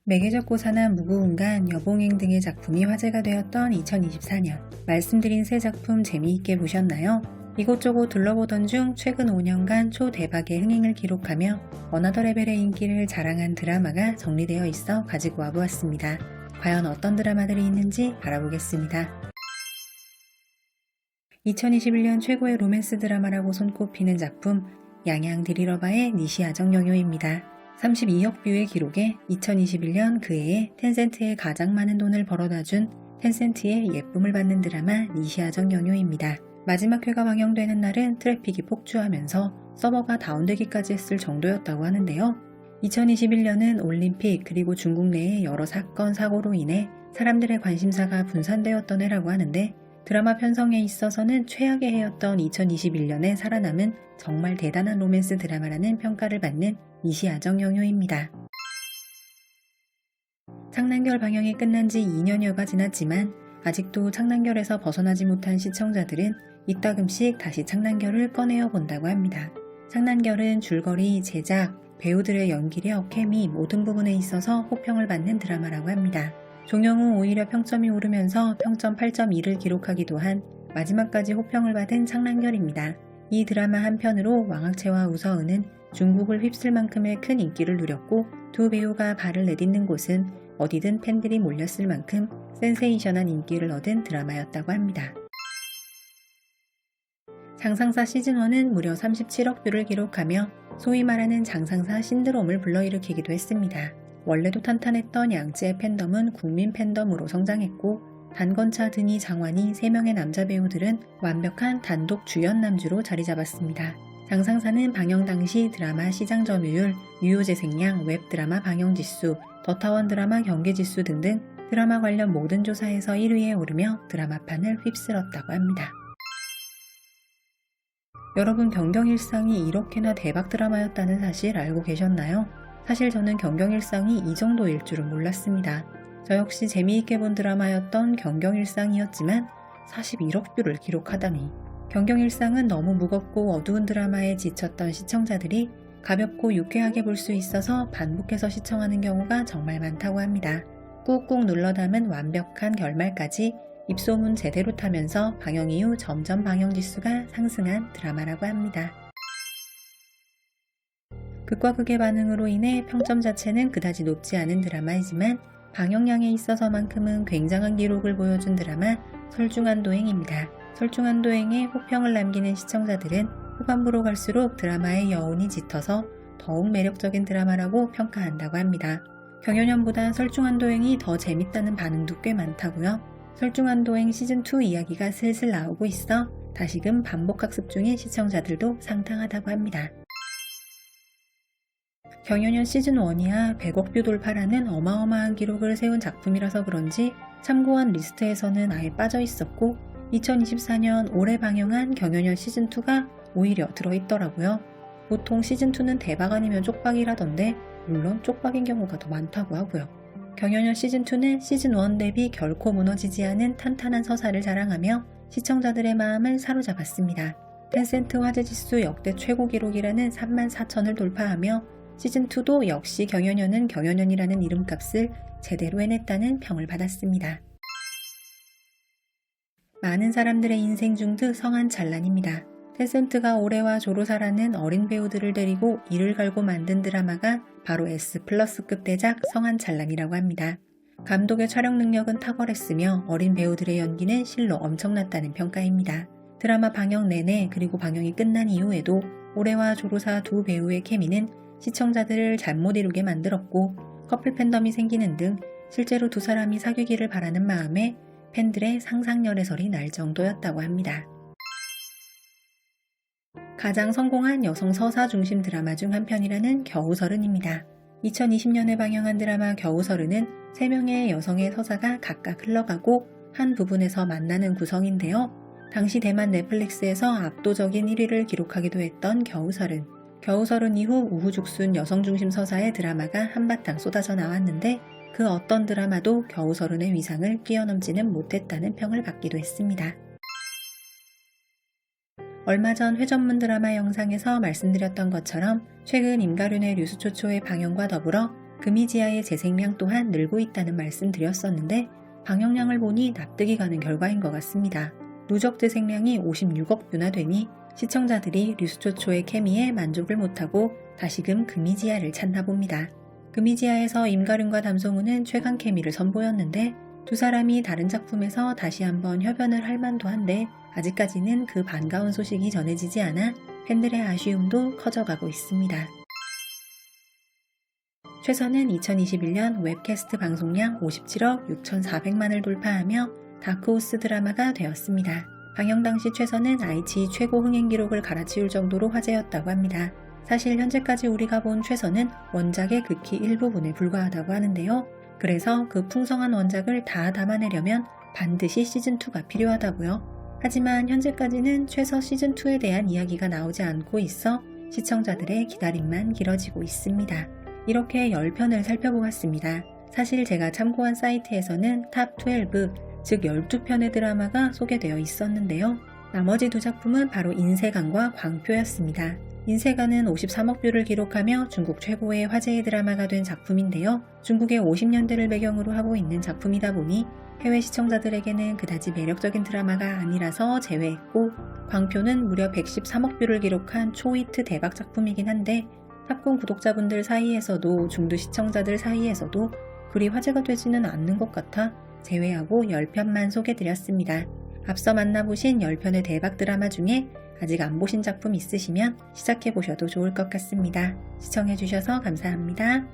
매개적 고사나 무고운간, 여봉행 등의 작품이 화제가 되었던 2024년. 말씀드린 세 작품 재미있게 보셨나요? 이곳저곳 둘러보던 중 최근 5년간 초대박의 흥행을 기록하며 어나더 레벨의 인기를 자랑한 드라마가 정리되어 있어 가지고 와보았습니다. 과연 어떤 드라마들이 있는지 알아보겠습니다. 2021년 최고의 로맨스 드라마라고 손꼽히는 작품 양양 드리러바의 니시아정 영효입니다. 32억 뷰의 기록에 2021년 그 해에 텐센트에 가장 많은 돈을 벌어다준 텐센트의 예쁨을 받는 드라마 니시아정 영효입니다. 마지막 회가 방영되는 날은 트래픽이 폭주하면서 서버가 다운되기까지 했을 정도였다고 하는데요. 2021년은 올림픽 그리고 중국 내의 여러 사건, 사고로 인해 사람들의 관심사가 분산되었던 해라고 하는데 드라마 편성에 있어서는 최악의 해였던 2021년에 살아남은 정말 대단한 로맨스 드라마라는 평가를 받는 니시아정 영효입니다. 창난결 방영이 끝난 지 2년여가 지났지만 아직도 창난결에서 벗어나지 못한 시청자들은 이따금씩 다시 창난결을 꺼내어 본다고 합니다. 창난결은 줄거리, 제작, 배우들의 연기력, 케미 모든 부분에 있어서 호평을 받는 드라마라고 합니다. 종영 후 오히려 평점이 오르면서 평점 8.2를 기록하기도 한 마지막까지 호평을 받은 창난결입니다. 이 드라마 한편으로 왕학채와 우서은은 중국을 휩쓸 만큼의 큰 인기를 누렸고 두 배우가 발을 내딛는 곳은 어디든 팬들이 몰렸을 만큼 센세이션한 인기를 얻은 드라마였다고 합니다. 장상사 시즌1은 무려 37억 뷰를 기록하며 소위 말하는 장상사 신드롬을 불러일으키기도 했습니다. 원래도 탄탄했던 양쯔의 팬덤은 국민 팬덤으로 성장했고 단건차, 드니, 장환이 3명의 남자 배우들은 완벽한 단독 주연 남주로 자리 잡았습니다. 장상사는 방영 당시 드라마 시장 점유율, 유효 재생량, 웹드라마 방영지수, 더타원 드라마 경계지수 등등 드라마 관련 모든 조사에서 1위에 오르며 드라마판을 휩쓸었다고 합니다. 여러분 경경일상이 이렇게나 대박 드라마였다는 사실 알고 계셨나요? 사실 저는 경경일상이 이 정도일 줄은 몰랐습니다. 저 역시 재미있게 본 드라마였던 경경일상이었지만 41억 뷰를 기록하다니. 경경일상은 너무 무겁고 어두운 드라마에 지쳤던 시청자들이 가볍고 유쾌하게 볼 수 있어서 반복해서 시청하는 경우가 정말 많다고 합니다. 꾹꾹 눌러 담은 완벽한 결말까지 입소문 제대로 타면서 방영 이후 점점 방영 지수가 상승한 드라마라고 합니다. 극과 극의 반응으로 인해 평점 자체는 그다지 높지 않은 드라마이지만 방영량에 있어서만큼은 굉장한 기록을 보여준 드라마 설중한도행입니다. 설중한도행에 호평을 남기는 시청자들은 후반부로 갈수록 드라마의 여운이 짙어서 더욱 매력적인 드라마라고 평가한다고 합니다. 경연년보다 설중한도행이 더 재밌다는 반응도 꽤 많다고요. 설중한도행 시즌2 이야기가 슬슬 나오고 있어 다시금 반복학습 중인 시청자들도 상당하다고 합니다. 경연년 시즌1이야 100억 뷰 돌파라는 어마어마한 기록을 세운 작품이라서 그런지 참고한 리스트에서는 아예 빠져 있었고 2024년 올해 방영한 경연년 시즌2가 오히려 들어있더라고요. 보통 시즌2는 대박 아니면 쪽박이라던데 물론 쪽박인 경우가 더 많다고 하고요. 경연년 시즌2는 시즌1 대비 결코 무너지지 않은 탄탄한 서사를 자랑하며 시청자들의 마음을 사로잡았습니다. 텐센트 화제지수 역대 최고 기록이라는 34,000을 돌파하며 시즌2도 역시 경연년은 경연년이라는 이름값을 제대로 해냈다는 평을 받았습니다. 많은 사람들의 인생 중드 성한찬란입니다. 텐센트가 올해와 조로사라는 어린 배우들을 데리고 이를 갈고 만든 드라마가 바로 S+급 대작 성한찬란이라고 합니다. 감독의 촬영 능력은 탁월했으며 어린 배우들의 연기는 실로 엄청났다는 평가입니다. 드라마 방영 내내 그리고 방영이 끝난 이후에도 올해와 조로사 두 배우의 케미는 시청자들을 잠 못 이루게 만들었고 커플 팬덤이 생기는 등 실제로 두 사람이 사귀기를 바라는 마음에 팬들의 상상열애설이 날 정도였다고 합니다. 가장 성공한 여성 서사 중심 드라마 중 한 편이라는 겨우서른입니다. 2020년에 방영한 드라마 겨우서른은 3명의 여성의 서사가 각각 흘러가고 한 부분에서 만나는 구성인데요. 당시 대만 넷플릭스에서 압도적인 1위를 기록하기도 했던 겨우서른. 겨우서른 이후 우후죽순 여성 중심 서사의 드라마가 한바탕 쏟아져 나왔는데 그 어떤 드라마도 겨우서른의 위상을 뛰어넘지는 못했다는 평을 받기도 했습니다. 얼마 전 회전문 드라마 영상에서 말씀드렸던 것처럼 최근 임가륜의 류수초초의 방영과 더불어 금이지아의 재생량 또한 늘고 있다는 말씀 드렸었는데 방영량을 보니 납득이 가는 결과인 것 같습니다. 누적 재생량이 56억 뷰나 되니 시청자들이 류스초초의 케미에 만족을 못하고 다시금 금이지아를 찾나 봅니다. 금이지아에서 임가륜과 담성우는 최강 케미를 선보였는데 두 사람이 다른 작품에서 다시 한번 협연을 할 만도 한데 아직까지는 그 반가운 소식이 전해지지 않아 팬들의 아쉬움도 커져가고 있습니다. 최선은 2021년 웹캐스트 방송량 57억 6,400만을 돌파하며 다크호스 드라마가 되었습니다. 방영 당시 최선은 아이치 최고 흥행 기록을 갈아치울 정도로 화제였다고 합니다. 사실 현재까지 우리가 본 최선은 원작의 극히 일부분에 불과하다고 하는데요. 그래서 그 풍성한 원작을 다 담아내려면 반드시 시즌2가 필요하다고요. 하지만 현재까지는 최서 시즌2에 대한 이야기가 나오지 않고 있어 시청자들의 기다림만 길어지고 있습니다. 이렇게 10편을 살펴보았습니다. 사실 제가 참고한 사이트에서는 탑 12, 즉 12편의 드라마가 소개되어 있었는데요. 나머지 두 작품은 바로 인세간과 광표였습니다. 인세간은 53억 뷰를 기록하며 중국 최고의 화제의 드라마가 된 작품인데요. 중국의 50년대를 배경으로 하고 있는 작품이다 보니 해외 시청자들에게는 그다지 매력적인 드라마가 아니라서 제외했고, 광표는 무려 113억 뷰를 기록한 초히트 대박 작품이긴 한데 탑콘 구독자분들 사이에서도 중두 시청자들 사이에서도 그리 화제가 되지는 않는 것 같아 제외하고 10편만 소개드렸습니다. 앞서 만나보신 10편의 대박 드라마 중에 아직 안 보신 작품 있으시면 시작해보셔도 좋을 것 같습니다. 시청해주셔서 감사합니다.